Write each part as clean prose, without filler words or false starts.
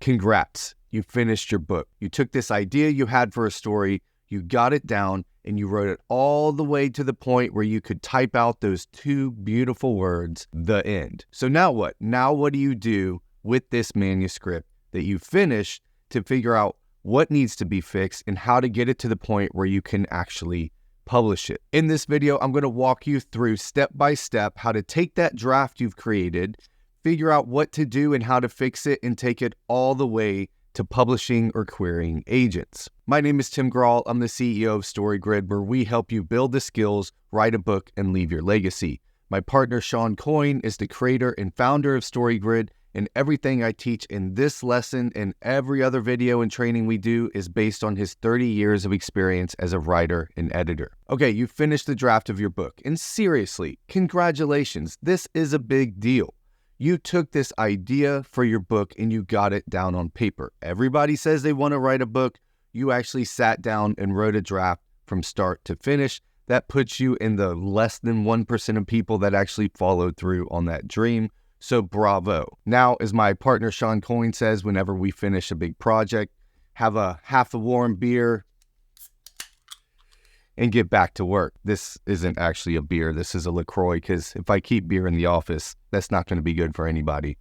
Congrats, you finished your book. You took this idea you had for a story, you got it down, and you wrote it all the way to the point where you could type out those two beautiful words, the end. So now what? Now what do you do with this manuscript that you finished to figure out what needs to be fixed and how to get it to the point where you can actually publish it? In this video, I'm going to walk you through step by step how to take that draft you've created, figure out what to do and how to fix it, and take it all the way to publishing or querying agents. My name is Tim Grahl. I'm the CEO of StoryGrid, where we help you build the skills, write a book, and leave your legacy. My partner, Sean Coyne, is the creator and founder of StoryGrid, and everything I teach in this lesson and every other video and training we do is based on his 30 years of experience as a writer and editor. Okay, you finished the draft of your book, and seriously, congratulations. This is a big deal. You took this idea for your book and you got it down on paper. Everybody says they want to write a book. You actually sat down and wrote a draft from start to finish. That puts you in the less than 1% of people that actually followed through on that dream. So bravo. Now, as my partner Sean Coyne says, whenever we finish a big project, have a half a warm beer and get back to work. This isn't actually a beer. This is a LaCroix, because if I keep beer in the office, that's not going to be good for anybody.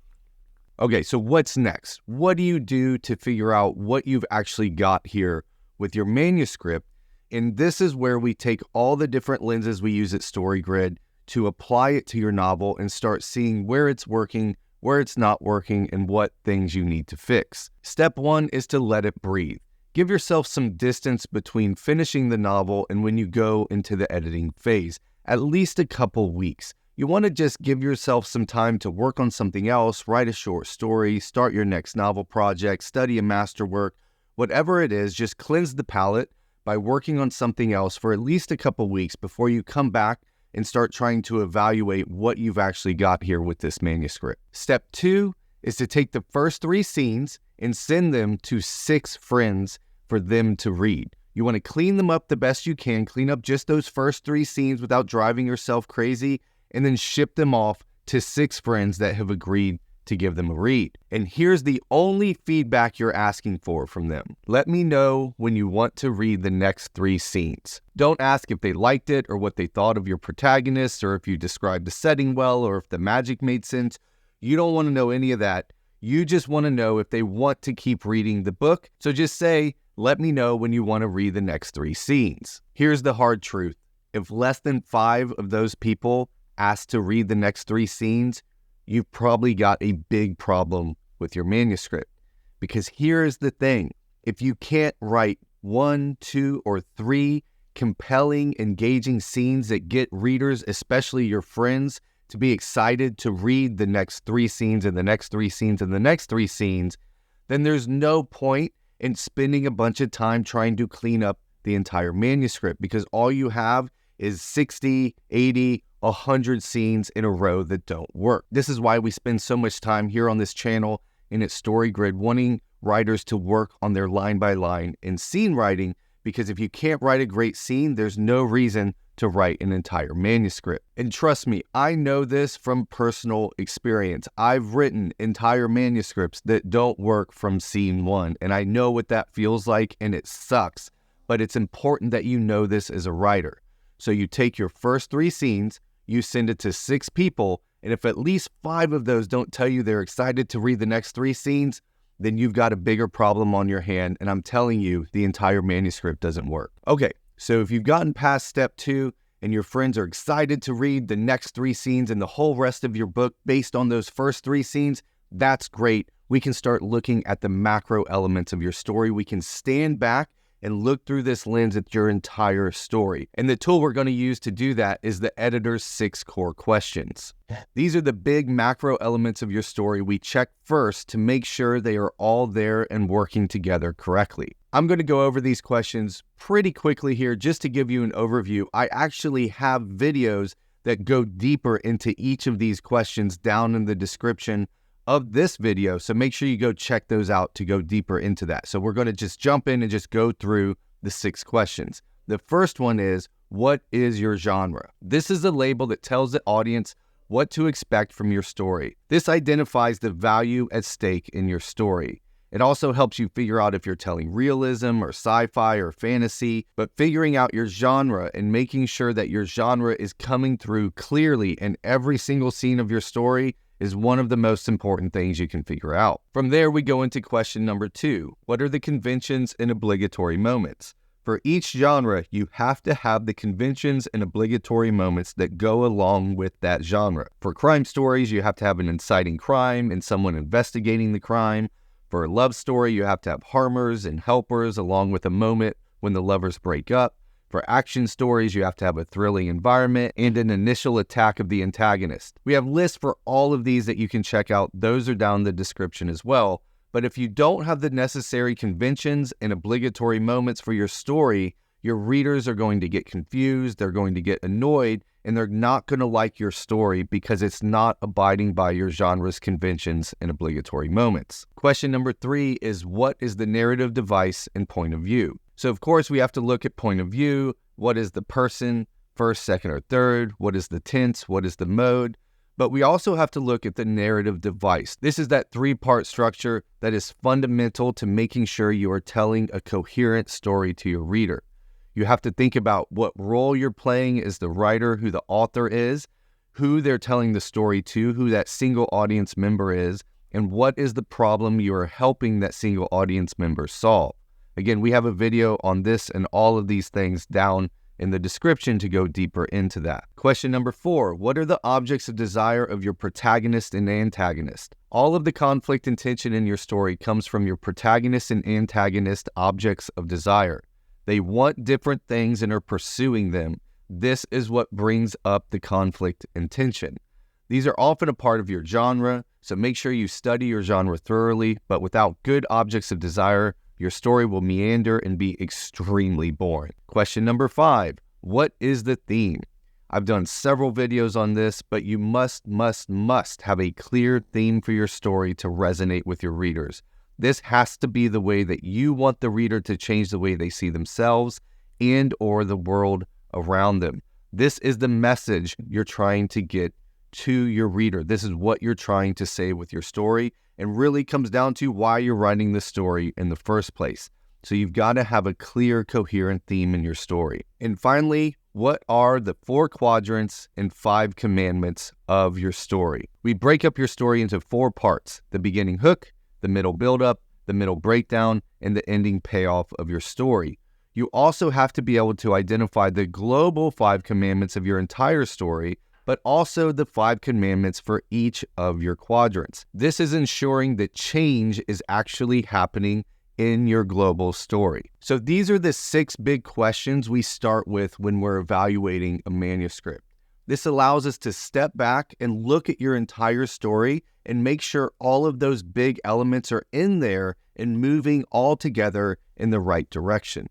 Okay, so what's next? What do you do to figure out what you've actually got here with your manuscript? And this is where we take all the different lenses we use at StoryGrid to apply it to your novel and start seeing where it's working, where it's not working, and what things you need to fix. Step one is to let it breathe. Give yourself some distance between finishing the novel and when you go into the editing phase, at least a couple weeks. You want to just give yourself some time to work on something else, write a short story, start your next novel project, study a masterwork, whatever it is. Just cleanse the palate by working on something else for at least a couple weeks before you come back and start trying to evaluate what you've actually got here with this manuscript. Step two is to take the first 3 scenes and send them to 6 friends for them to read. You want to clean them up the best you can, clean up just those first 3 scenes without driving yourself crazy, and then ship them off to 6 friends that have agreed to give them a read. And here's the only feedback you're asking for from them. Let me know when you want to read the next 3 scenes. Don't ask if they liked it or what they thought of your protagonist or if you described the setting well or if the magic made sense. You don't want to know any of that. You just want to know if they want to keep reading the book. So just say, let me know when you want to read the next 3 scenes. Here's the hard truth. If less than 5 of those people ask to read the next 3 scenes, you've probably got a big problem with your manuscript. Because here's the thing. If you can't write 1, 2, or 3 compelling, engaging scenes that get readers, especially your friends, to be excited to read the next 3 scenes and the next 3 scenes and the next 3 scenes, then there's no point in spending a bunch of time trying to clean up the entire manuscript, because all you have is 60, 80, 100 scenes in a row that don't work. This is why we spend so much time here on this channel and at StoryGrid wanting writers to work on their line by line and scene writing, because if you can't write a great scene, there's no reason to write an entire manuscript. And trust me, I know this from personal experience. I've written entire manuscripts that don't work from scene 1, and I know what that feels like, and it sucks. But it's important that you know this as a writer. So you take your first 3 scenes, you send it to 6 people, and if at least 5 of those don't tell you they're excited to read the next 3 scenes, then you've got a bigger problem on your hand, and I'm telling you, the entire manuscript doesn't work. Okay, so if you've gotten past step 2 and your friends are excited to read the next 3 scenes and the whole rest of your book based on those first 3 scenes, that's great. We can start looking at the macro elements of your story. We can stand back and look through this lens at your entire story. And the tool we're going to use to do that is the editor's 6 core questions. These are the big macro elements of your story we check first to make sure they are all there and working together correctly. I'm going to go over these questions pretty quickly here just to give you an overview. I actually have videos that go deeper into each of these questions down in the description of this video, so make sure you go check those out to go deeper into that. So we're going to just jump in and just go through the 6 questions. The first one is, what is your genre? This is a label that tells the audience what to expect from your story. This identifies the value at stake in your story. It also helps you figure out if you're telling realism or sci-fi or fantasy, but figuring out your genre and making sure that your genre is coming through clearly in every single scene of your story is one of the most important things you can figure out. From there, we go into question number 2. What are the conventions and obligatory moments? For each genre, you have to have the conventions and obligatory moments that go along with that genre. For crime stories, you have to have an inciting crime and someone investigating the crime. For a love story, you have to have harmers and helpers along with a moment when the lovers break up. For action stories, you have to have a thrilling environment and an initial attack of the antagonist. We have lists for all of these that you can check out. Those are down in the description as well. But if you don't have the necessary conventions and obligatory moments for your story, your readers are going to get confused, they're going to get annoyed, and they're not going to like your story because it's not abiding by your genre's conventions and obligatory moments. Question number 3 is, what is the narrative device and point of view? So of course we have to look at point of view. What is the person, first, second, or third? What is the tense? What is the mode? But we also have to look at the narrative device. This is that 3-part structure that is fundamental to making sure you are telling a coherent story to your reader. You have to think about what role you're playing as the writer, who the author is, who they're telling the story to, who that single audience member is, and what is the problem you are helping that single audience member solve. Again, we have a video on this and all of these things down in the description to go deeper into that. Question number 4, what are the objects of desire of your protagonist and antagonist? All of the conflict and tension in your story comes from your protagonist and antagonist objects of desire. They want different things and are pursuing them. This is what brings up the conflict and tension. These are often a part of your genre, so make sure you study your genre thoroughly, but without good objects of desire, your story will meander and be extremely boring. Question number 5, what is the theme? I've done several videos on this, but you must have a clear theme for your story to resonate with your readers. This has to be the way that you want the reader to change the way they see themselves and or the world around them. This is the message you're trying to get to your reader. This is what you're trying to say with your story, and really comes down to why you're writing the story in the first place. So you've got to have a clear, coherent theme in your story. And finally, what are the 4 quadrants and 5 commandments of your story? We break up your story into 4 parts: the beginning hook, the middle build-up, the middle breakdown, and the ending payoff of your story. You also have to be able to identify the global 5 commandments of your entire story, but also the 5 commandments for each of your quadrants. This is ensuring that change is actually happening in your global story. So these are the 6 big questions we start with when we're evaluating a manuscript. This allows us to step back and look at your entire story and make sure all of those big elements are in there and moving all together in the right direction.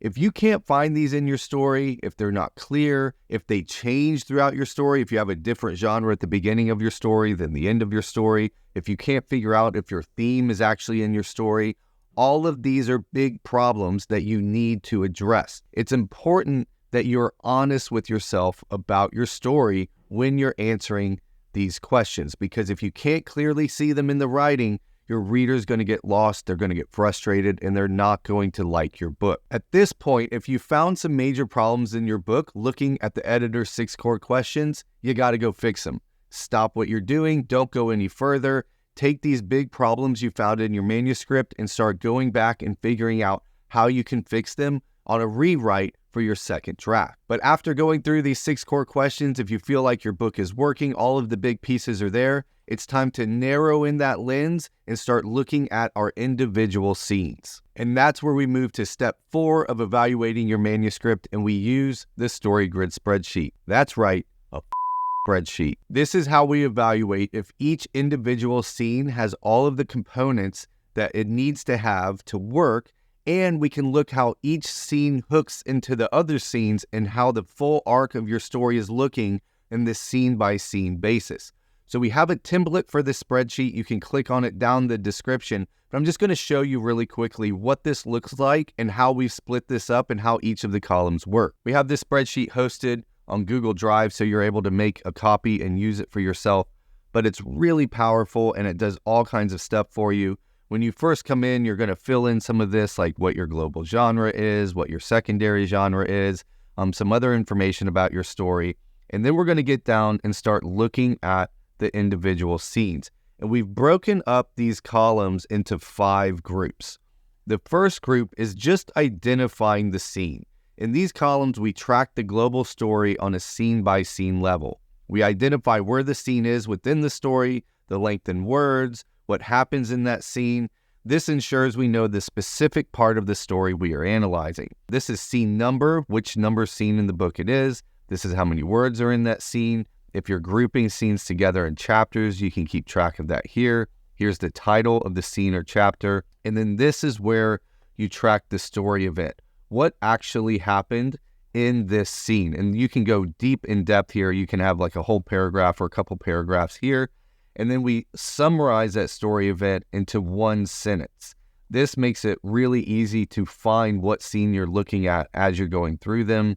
If you can't find these in your story, if they're not clear, if they change throughout your story, if you have a different genre at the beginning of your story than the end of your story, if you can't figure out if your theme is actually in your story, all of these are big problems that you need to address. It's important that you're honest with yourself about your story when you're answering these questions, because if you can't clearly see them in the writing, your reader's going to get lost, they're going to get frustrated, and they're not going to like your book. At this point, if you found some major problems in your book, looking at the editor's 6 core questions, you got to go fix them. Stop what you're doing, don't go any further. Take these big problems you found in your manuscript and start going back and figuring out how you can fix them on a rewrite for your second draft. But after going through these 6 core questions, if you feel like your book is working, all of the big pieces are there, it's time to narrow in that lens and start looking at our individual scenes. And that's where we move to step 4 of evaluating your manuscript, and we use the story grid spreadsheet. That's right, a spreadsheet. This is how we evaluate if each individual scene has all of the components that it needs to have to work, and we can look how each scene hooks into the other scenes and how the full arc of your story is looking in this scene-by-scene basis. So we have a template for this spreadsheet. You can click on it down in the description, but I'm just going to show you really quickly what this looks like and how we've split this up and how each of the columns work. We have this spreadsheet hosted on Google Drive, so you're able to make a copy and use it for yourself, but it's really powerful and it does all kinds of stuff for you. When you first come in, you're going to fill in some of this, like what your global genre is, what your secondary genre is, some other information about your story. And then we're going to get down and start looking at the individual scenes. And we've broken up these columns into 5 groups. The first group is just identifying the scene. In these columns, we track the global story on a scene-by-scene level. We identify where the scene is within the story, the length in words, what happens in that scene. This ensures we know the specific part of the story we are analyzing. This is scene number, which number scene in the book it is. This is how many words are in that scene. If you're grouping scenes together in chapters, you can keep track of that here. Here's the title of the scene or chapter. And then this is where you track the story event. What actually happened in this scene? And you can go deep in depth here. You can have like a whole paragraph or a couple paragraphs here. And then we summarize that story event into one sentence. This makes it really easy to find what scene you're looking at as you're going through them.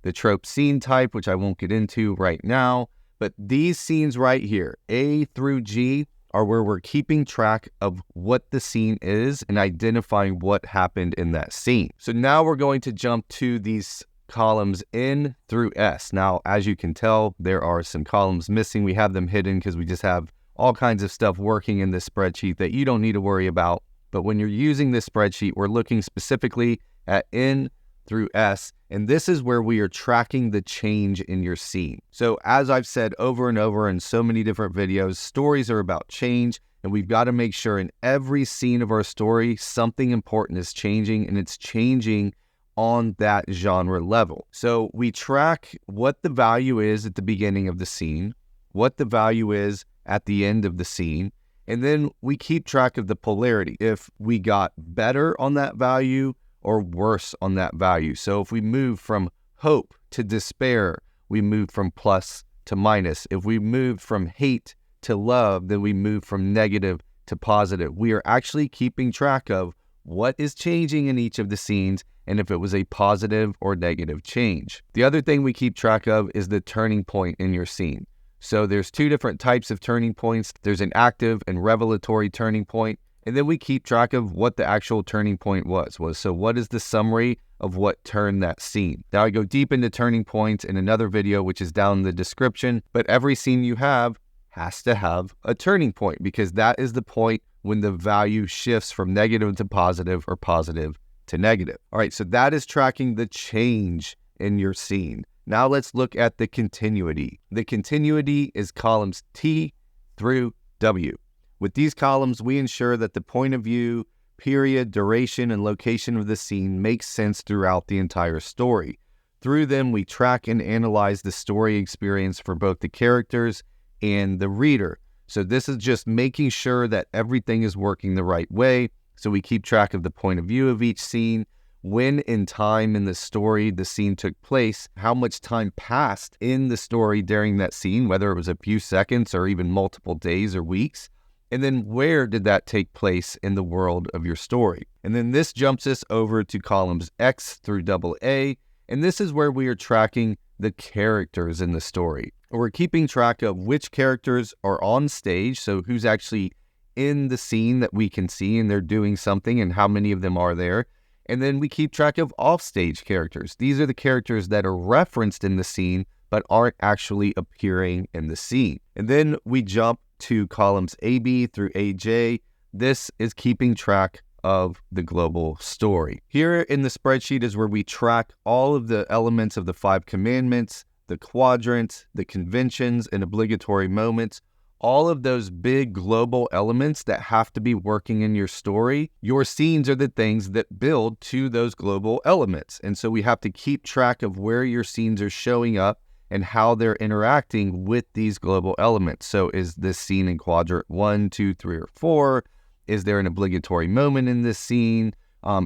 The trope scene type, which I won't get into right now, but these scenes right here, A through G, are where we're keeping track of what the scene is and identifying what happened in that scene. So now we're going to jump to these columns N through S. Now, as you can tell, there are some columns missing. We have them hidden because we just have all kinds of stuff working in this spreadsheet that you don't need to worry about. But when you're using this spreadsheet, we're looking specifically at N through S, and this is where we are tracking the change in your scene. So as I've said over and over in so many different videos, stories are about change, and we've got to make sure in every scene of our story, something important is changing, and it's changing on that genre level. So we track what the value is at the beginning of the scene, what the value is at the end of the scene, and then we keep track of the polarity. If we got better on that value or worse on that value. So if we move from hope to despair, we move from plus to minus. If we move from hate to love, then we move from negative to positive. We are actually keeping track of what is changing in each of the scenes and if it was a positive or negative change. The other thing we keep track of is the turning point in your scene. So there's 2 different types of turning points. There's an active and revelatory turning point. And then we keep track of what the actual turning point was. So what is the summary of what turned that scene? Now I go deep into turning points in another video, which is down in the description, but every scene you have has to have a turning point because that is the point when the value shifts from negative to positive or positive to negative. All right, so that is tracking the change in your scene. Now let's look at the continuity. The continuity is columns T through W. With these columns, we ensure that the point of view, period, duration, and location of the scene makes sense throughout the entire story. Through them, we track and analyze the story experience for both the characters and the reader. So this is just making sure that everything is working the right way. So we keep track of the point of view of each scene, when in time in the story the scene took place, how much time passed in the story during that scene, whether it was a few seconds or even multiple days or weeks. And then where did that take place in the world of your story? And then this jumps us over to columns X through AA. And this is where we are tracking the characters in the story. We're keeping track of which characters are on stage. So who's actually in the scene that we can see and they're doing something and how many of them are there. And then we keep track of off-stage characters. These are the characters that are referenced in the scene but aren't actually appearing in the scene. And then we jump to columns AB through AJ. This is keeping track of the global story. Here in the spreadsheet is where we track all of the elements of the 5 commandments, the quadrants, the conventions, and obligatory moments. All of those big global elements that have to be working in your story. Your scenes are the things that build to those global elements. And so we have to keep track of where your scenes are showing up and how they're interacting with these global elements. So is this scene in quadrant 1, 2, 3, or 4? Is there an obligatory moment in this scene?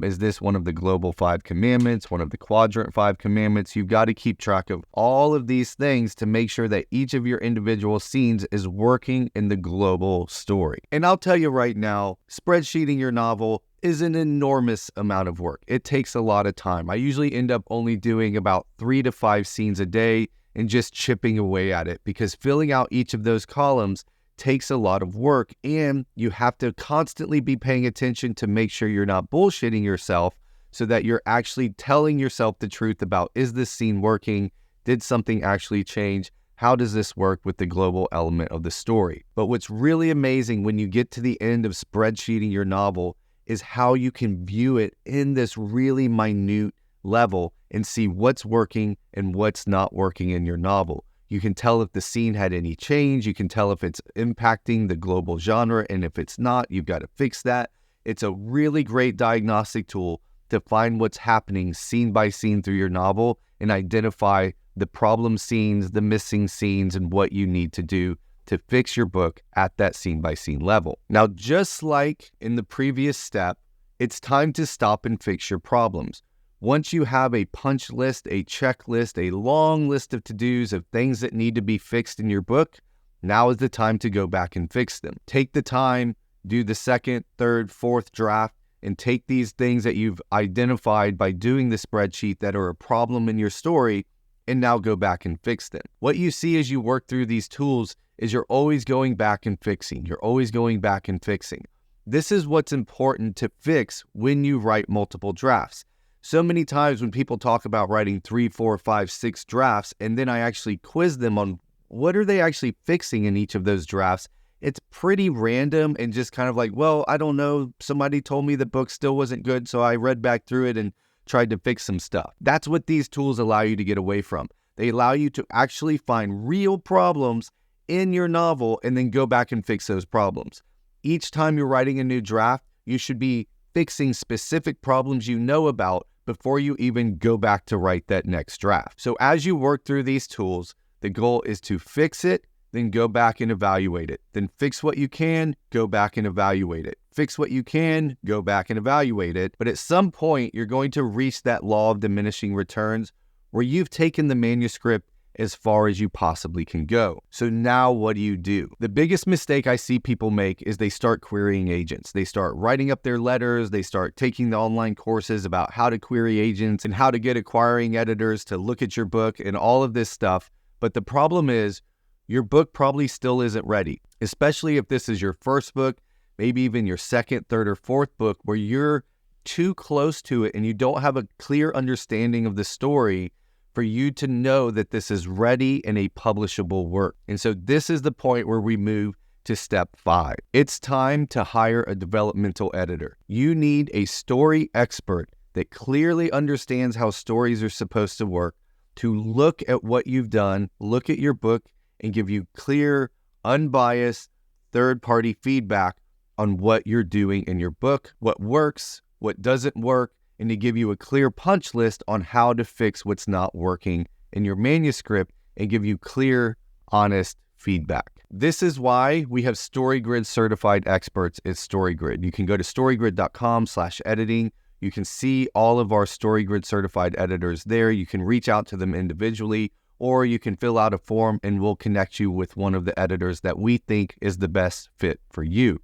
Is this one of the global 5 commandments, one of the quadrant 5 commandments? You've got to keep track of all of these things to make sure that each of your individual scenes is working in the global story. And I'll tell you right now, spreadsheeting your novel is an enormous amount of work. It takes a lot of time. I usually end up only doing about 3 to 5 scenes a day and just chipping away at it because filling out each of those columns takes a lot of work, and you have to constantly be paying attention to make sure you're not bullshitting yourself, so that you're actually telling yourself the truth about, is this scene working? Did something actually change? How does this work with the global element of the story? But what's really amazing when you get to the end of spreadsheeting your novel is how you can view it in this really minute level and see what's working and what's not working in your novel. You can tell if the scene had any change. You can tell if it's impacting the global genre, and if it's not, you've got to fix that. It's a really great diagnostic tool to find what's happening scene by scene through your novel and identify the problem scenes, the missing scenes, and what you need to do to fix your book at that scene-by-scene level. Now, just like in the previous step, it's time to stop and fix your problems. Once you have a punch list, a checklist, a long list of to-dos of things that need to be fixed in your book, now is the time to go back and fix them. Take the time, do the second, third, fourth draft, and take these things that you've identified by doing the spreadsheet that are a problem in your story, and now go back and fix them. What you see as you work through these tools is you're always going back and fixing. You're always going back and fixing. This is what's important to fix when you write multiple drafts. So many times when people talk about writing 3, 4, 5, 6 drafts, and then I actually quiz them on what are they actually fixing in each of those drafts, it's pretty random and just kind of like, well, I don't know. Somebody told me the book still wasn't good, so I read back through it and tried to fix some stuff. That's what these tools allow you to get away from. They allow you to actually find real problems in your novel and then go back and fix those problems. Each time you're writing a new draft, you should be fixing specific problems you know about before you even go back to write that next draft. So as you work through these tools, the goal is to fix it, then go back and evaluate it. Then fix what you can, go back and evaluate it. Fix what you can, go back and evaluate it. But at some point, you're going to reach that law of diminishing returns where you've taken the manuscript as far as you possibly can go. So now what do? The biggest mistake I see people make is they start querying agents. They start writing up their letters. They start taking the online courses about how to query agents and how to get acquiring editors to look at your book and all of this stuff. But the problem is your book probably still isn't ready, especially if this is your first book, maybe even your second, third, or fourth book where you're too close to it and you don't have a clear understanding of the story for you to know that this is ready and a publishable work. And so this is the point where we move to step 5. It's time to hire a developmental editor. You need a story expert that clearly understands how stories are supposed to work to look at what you've done, look at your book, and give you clear, unbiased, third-party feedback on what you're doing in your book, what works, what doesn't work, and to give you a clear punch list on how to fix what's not working in your manuscript and give you clear, honest feedback. This is why we have StoryGrid certified experts at StoryGrid. You can go to storygrid.com/editing. You can see all of our StoryGrid certified editors there. You can reach out to them individually, or you can fill out a form and we'll connect you with one of the editors that we think is the best fit for you.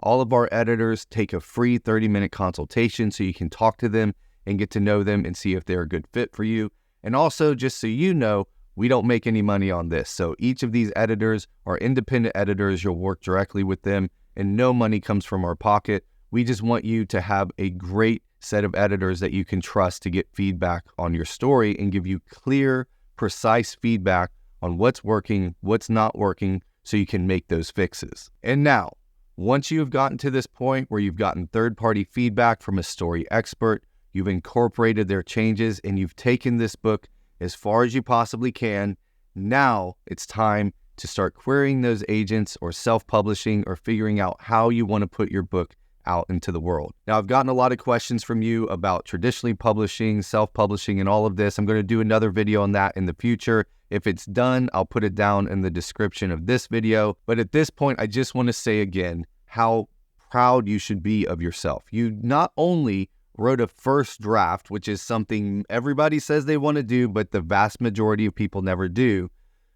All of our editors take a free 30-minute consultation so you can talk to them and get to know them and see if they're a good fit for you. And also, just so you know, we don't make any money on this. So each of these editors are independent editors. You'll work directly with them and no money comes from our pocket. We just want you to have a great set of editors that you can trust to get feedback on your story and give you clear, precise feedback on what's working, what's not working, so you can make those fixes. And now, once you've gotten to this point where you've gotten third-party feedback from a story expert, you've incorporated their changes, and you've taken this book as far as you possibly can, now it's time to start querying those agents or self-publishing or figuring out how you want to put your book out into the world. Now, I've gotten a lot of questions from you about traditionally publishing, self-publishing, and all of this. I'm going to do another video on that in the future. If it's done, I'll put it down in the description of this video. But at this point, I just want to say again how proud you should be of yourself. You not only wrote a first draft, which is something everybody says they want to do, but the vast majority of people never do,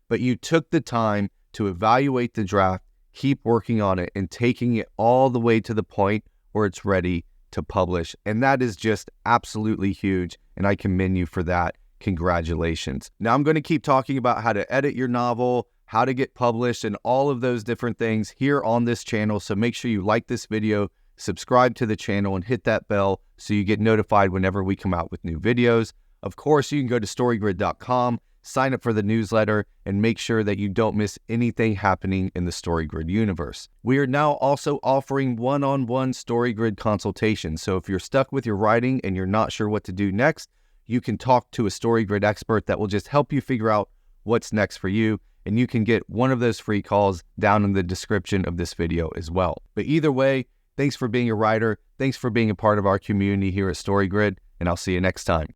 but you took the time to evaluate the draft, keep working on it, and taking it all the way to the point where it's ready to publish. And that is just absolutely huge, and I commend you for that. Congratulations. Now I'm going to keep talking about how to edit your novel, how to get published, and all of those different things here on this channel. So make sure you like this video, subscribe to the channel, and hit that bell so you get notified whenever we come out with new videos. Of course, you can go to storygrid.com, sign up for the newsletter, and make sure that you don't miss anything happening in the StoryGrid universe. We are now also offering one-on-one StoryGrid consultations. So if you're stuck with your writing and you're not sure what to do next, you can talk to a StoryGrid expert that will just help you figure out what's next for you. And you can get one of those free calls down in the description of this video as well. But either way, thanks for being a writer. Thanks for being a part of our community here at StoryGrid, and I'll see you next time.